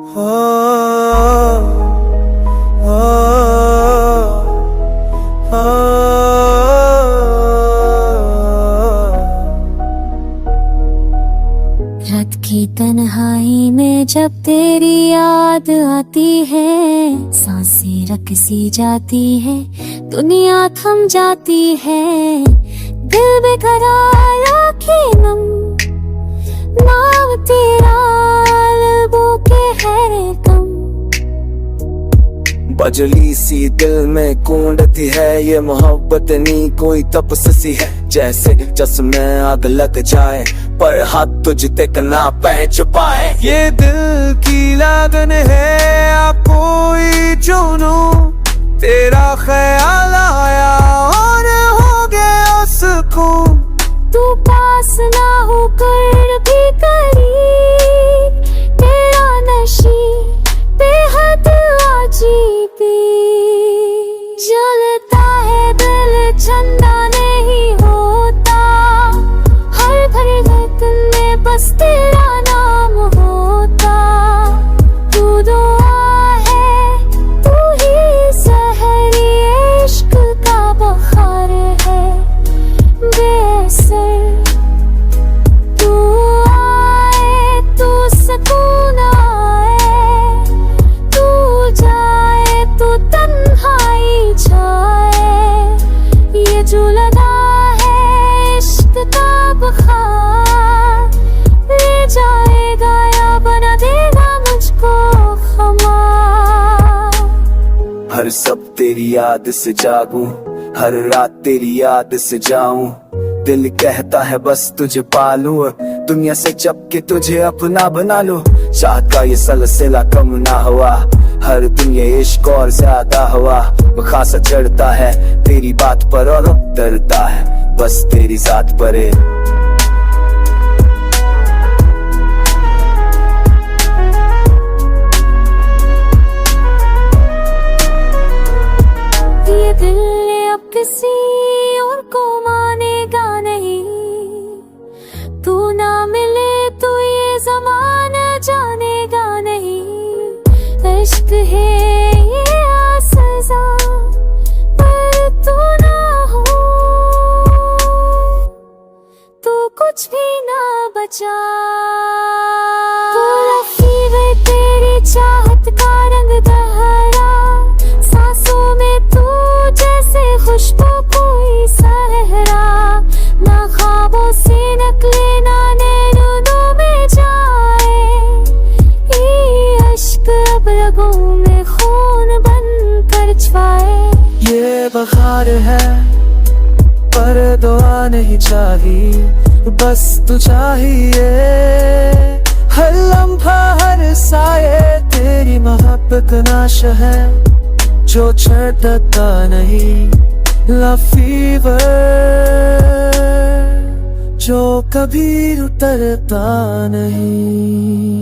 रात की तन्हाई में जब तेरी याद आती है, सांसें रक सी जाती है, दुनिया थम जाती है, दिल बेकरार आँखें नम, नाम तेरा लबों के है कम। बजली सी दिल में कूंदती है, ये मोहब्बत नहीं कोई तपस्या है। जैसे जिस्म में आग लग जाए पर हाथ तुझ तक ना पहुंच पाए। ये दिल की लगन है या कोई जुनून, तेरा ख्याल आया और हो गया सुकून। तू पास ना होकर भी करीब, तेरा नशीब बेहद अजीबी। जलता है दिल चंदा नहीं होता, हर भरे धड़कन में बस तेरा नाम होता। तू दुआ है, तू ही सहरी इश्क का बहार है बेअसर। तू आए तो सुकून आए, तू जाए तो तन्हाई छाए। ये जो लगा है इश्क का बुखार, ले जाएगा या बना देगा मुझको खुमार। हर सब तेरी याद से जागूं, हर रात तेरी याद से जाऊं। दिल कहता है बस तुझे पालूं, दुनिया से चपके तुझे अपना बना लो। चाहत का ये सलसिला कम ना हुआ, हर दिन ये इश्क और ज्यादा हुआ। वो खासा चढ़ता है तेरी बात पर और डरता है बस तेरी जात पर है। ये दिल अब किसी और को मानेगा नहीं, तू ना मिले तो ये ज़माना जानेगा नहीं। इश्क है ये सजा पर तू ना हो, तू कुछ भी ना बचा। तू लकीर तेरी चाहत का रंग गहरा, सांसों में तू जैसे खुशबू कोई सहरा। ना ख्वाबों से नकले ना नैनों में जाए, ये इश्क अब रगों में खून बन कर छाए। ये बहार है पर दुआ नहीं चाहिए, बस तू चाहिए। हर लम्हा हर साये तेरी मोहब्बत नाश है, जो छटता नहीं। लव फीवर जो कभी उतरता नहीं।